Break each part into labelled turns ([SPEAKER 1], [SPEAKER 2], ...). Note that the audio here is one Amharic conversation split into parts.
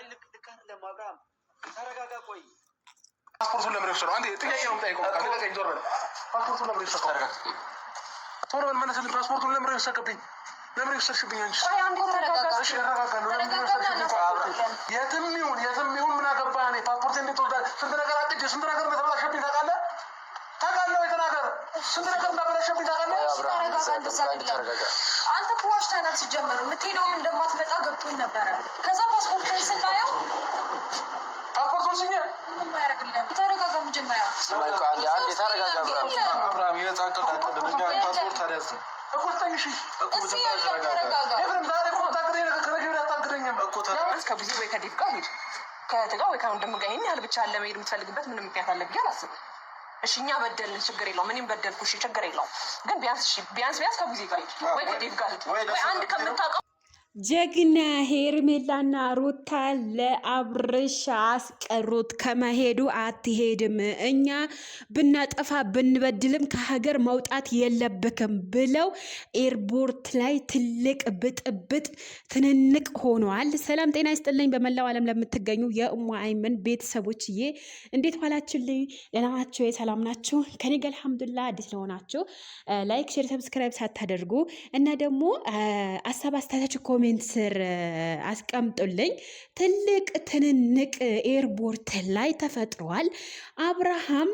[SPEAKER 1] ልክ አይደለም አብርሃም ተረጋጋ ቆይ
[SPEAKER 2] ፓስፖርቱን ለምን ወሰደው አንዴ ጥያቄ ነው የምጠይቀው ከለቀኝ ዞር በል ፓስፖርቱን ለምን ወሰደው ተረጋጋ ቶሎ በል መለስልኝ ፓስፖርቱን ለምን ወሰደብኝ ለምን ወሰድሽብኝ አንቺ
[SPEAKER 3] አይ አንዴ ተረጋጋ
[SPEAKER 2] እሺ ተረጋጋለሁ ለምን ወሰድሽብኝ የትም ይሁን ምን አገባህ እኔ ፓስፖርት እንዴት ወሰደ ስንት ነገር አጥቼ ስንት ነገር እንደተበላሸብኝ ታውቃለህ ወይ ተናገር ስንት ነገር እንደተበላሸብኝ ታውቃለህ
[SPEAKER 3] አንተ ፖስት ታናት ሲጀመር የምትሄደው እንደማትመጣ ገብቶኝ ነበር ከዛ ፓስፖርት ስናየው
[SPEAKER 2] ፓስፖርቱን ሲኘ
[SPEAKER 3] ምን ያደርግልህ ተረጋጋ መጀመሪያ
[SPEAKER 1] ማይኮ አንዴ ተረጋጋ
[SPEAKER 2] አብርሃም የታቀደ ድንጋ ፓስፖርት አደረሰ እኮ ታንሺ እኮ ተረጋጋ ኤፍሬም ዛሬ እኮ ታቀደ ከረጅም ያታቀደኝም እኮ
[SPEAKER 4] እስከ ብዙ ወይ ከዲፍ ጋር ሂድ ከተጋው ወይ ካሁን እንደምጋኝ ያህል ብቻ አለ መሄድ የምትፈልግበት ምንም ምክንያት አለ ብዬ አላስብም እሺ እኛ በደልን ችግር የለውም እኔም በደልኩሽ ችግር የለውም ግን ቢያንስ ከቡዜ ጋር ወይ ከዲፍ ጋር ወይ አንድ ከምታውቀው
[SPEAKER 5] ጀግና ሄርሜላና ሩታ ለአብርሽ አስቀሩት። ከመሄዱ አትሄድም፣ እኛ ብናጠፋ ብንበድልም ከሀገር መውጣት የለብክም ብለው ኤርፖርት ላይ ትልቅ ብጥብጥ ትንንቅ ሆነዋል። ሰላም ጤና ይስጥልኝ። በመላው ዓለም ለምትገኙ የኡሙ አይመን ቤተሰቦችዬ እንዴት ዋላችሁልኝ? ደህና ናችሁ? ሰላም ናችሁ? ከኔ ጋር አልሐምዱሊላህ። አዲስ ለሆናችሁ ላይክ፣ ሼር፣ ሰብስክራይብ ሳታደርጉ እና ደግሞ አሳብ አስተያየታችሁ ኮሜንት ስር አስቀምጡልኝ። ትልቅ ትንንቅ ኤርፖርት ላይ ተፈጥሯል። አብርሃም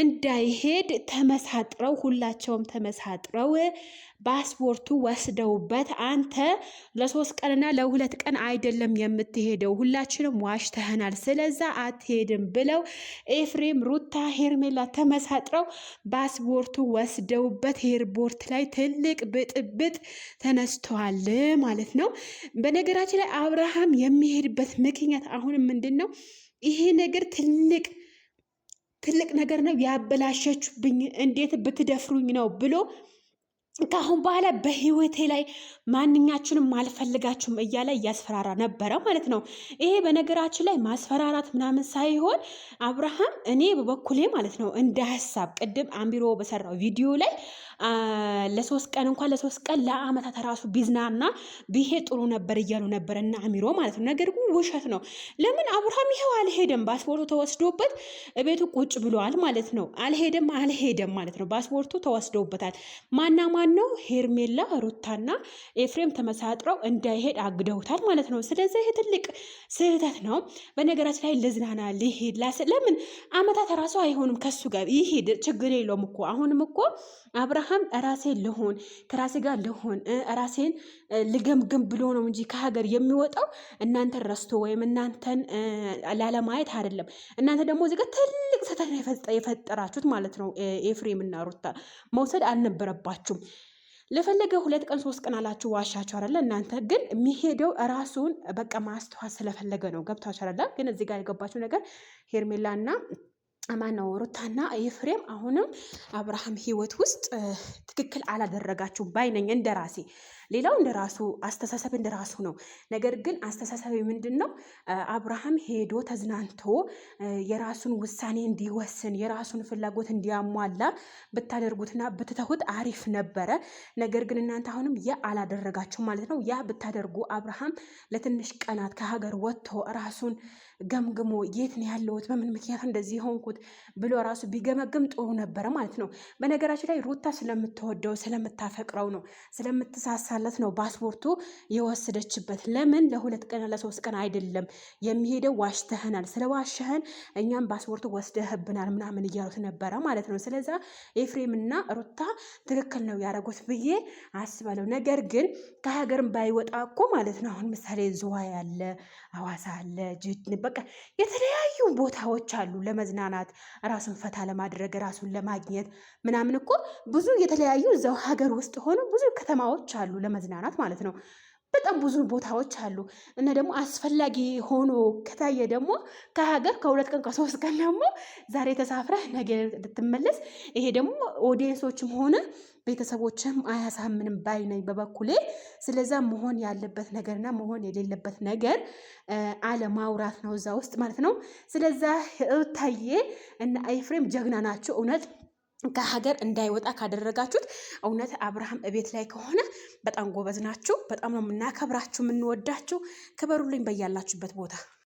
[SPEAKER 5] እንዳይሄድ ተመሳጥረው ሁላቸውም ተመሳጥረው ፓስፖርቱ ወስደውበት አንተ ለ3 ቀንና ለ2 ቀን አይደለም የምትሄደው ሁላችንም ዋሽተህናል ስለዛ አትሄድም ብለው ኤፍሬም ሩታ ሄርሜላ ተመሳጥረው ፓስፖርቱ ወስደውበት ኤርፖርት ላይ ትልቅ ብጥብጥ ተነስተዋል ማለት ነው። በነገራችን ላይ አብርሃም የሚሄድበት ምክንያት አሁንም ምንድነው? ይሄ ነገር ትልቅ ነገር ነው ያበላሸችብኝ እንዴት ብትደፍሩኝ ነው ብሎ ካሁን በኋላ በህይወቴ ላይ ማንኛችንም አልፈልጋችሁም እያለ እያስፈራራ ነበረ ማለት ነው። ይሄ በነገራችን ላይ ማስፈራራት ምናምን ሳይሆን አብርሃም እኔ በበኩሌ ማለት ነው እንደ ሀሳብ ቅድም አምቢሮ በሰራው ቪዲዮ ላይ ለ3 ቀን ለአመታት ራሱ ቢዝናና ቢሄድ ጥሩ ነበር እያሉ ነበር እና አሚሮ ማለት ነው። ነገር ግን ውሸት ነው። ለምን አብርሃም ይሄው አልሄደም፣ ፓስፖርቱ ተወስዶበት ቤቱ ቁጭ ብሏል ማለት ነው። አልሄደም ማለት ነው። ፓስፖርቱ ተወስዶበታል። ማን ነው ሄርሜላ ሩታና ኤፍሬም ተመሳጥረው እንዳይሄድ አግደውታል ማለት ነው። ስለዚህ ይሄ ትልቅ ስህተት ነው። በነገራችን ላይ ልዝናና ሊሄድ ለምን አመታት ራሱ አይሆንም ከሱ ጋር ይሄድ ችግር የለውም እኮ አሁንም እኮ አብርሃም ከራሴ ጋር ልሆን ራሴን ልገምግም ብሎ ነው እንጂ ከሀገር የሚወጣው እናንተን ረስቶ ወይም እናንተን ላለማየት አይደለም። እናንተ ደግሞ እዚህ ጋር ትልቅ ስህተት የፈጠራችሁት ማለት ነው። ኤፍሬም እና ሩታ መውሰድ አልነበረባችሁም። ለፈለገ 2 ቀን 3 ቀን አላችሁ ዋሻችሁ አይደለ? እናንተ ግን የሚሄደው ራሱን በቃ ማስተዋል ስለፈለገ ነው። ገብታችሁ አይደለ? ግን እዚህ ጋር የገባችሁ ነገር ሄርሜላና አማናው ሩታና ኤፍሬም አሁንም አብርሃም ህይወት ውስጥ ትክክል አላደረጋችሁ ባይነኝ እንደራሴ። ሌላው እንደራሱ አስተሳሰብ እንደራሱ ነው። ነገር ግን አስተሳሰብ ምንድነው? አብርሃም ሄዶ ተዝናንቶ የራሱን ውሳኔ እንዲወስን የራሱን ፍላጎት እንዲያሟላ ብታደርጉትና ብትተውት አሪፍ ነበረ። ነገር ግን እናንተ አሁንም ያ አላደረጋችሁ ማለት ነው። ያ ብታደርጉ አብርሃም ለትንሽ ቀናት ከሀገር ወጥቶ ራሱን ገምግሞ የት ነው ያለሁት በምን ምክንያት እንደዚህ ሆንኩት ብሎ ራሱ ቢገመግም ጥሩ ነበረ ማለት ነው። በነገራችን ላይ ሩታ ስለምትወደው ስለምታፈቅረው ነው ስለምትሳሳለት ነው ፓስፖርቱ የወሰደችበት። ለምን ለ2 ቀን ለ3 ቀን አይደለም የሚሄደው ዋሽተህናል፣ ስለዋሸህን እኛም ፓስፖርቱ ወስደህብናል ምናምን እያሉት ነበረ ማለት ነው። ስለዛ ኤፍሬምና ሩታ ትክክል ነው ያደረጉት ብዬ አስባለሁ። ነገር ግን ከሀገርም ባይወጣ እኮ ማለት ነው አሁን ምሳሌ ዝዋይ አለ፣ ሐዋሳ አለ፣ በቃ የተለያዩ ቦታዎች አሉ ለመዝናናት ራሱን ፈታ ለማድረግ ራሱን ለማግኘት ምናምን እኮ ብዙ የተለያዩ እዛው ሀገር ውስጥ ሆኖ ብዙ ከተማዎች አሉ ለመዝናናት ማለት ነው። በጣም ብዙ ቦታዎች አሉ እና ደግሞ አስፈላጊ ሆኖ ከታየ ደግሞ ከሀገር ከ2 ቀን ከ3 ቀን ደግሞ ዛሬ ተሳፍረህ ነገ ልትመለስ ይሄ ደግሞ ኦዲየንሶችም ሆነ ቤተሰቦችም አያሳምንም ባይነኝ በበኩሌ። ስለዛ መሆን ያለበት ነገርና መሆን የሌለበት ነገር አለማውራት ነው እዛ ውስጥ ማለት ነው። ስለዛ ሩታዬ እና ኤፍሬም ጀግና ናቸው እውነት። ከሀገር እንዳይወጣ ካደረጋችሁት እውነት አብርሃም እቤት ላይ ከሆነ በጣም ጎበዝ ናችሁ። በጣም ነው የምናከብራችሁ የምንወዳችሁ። ክበሩልኝ በያላችሁበት ቦታ።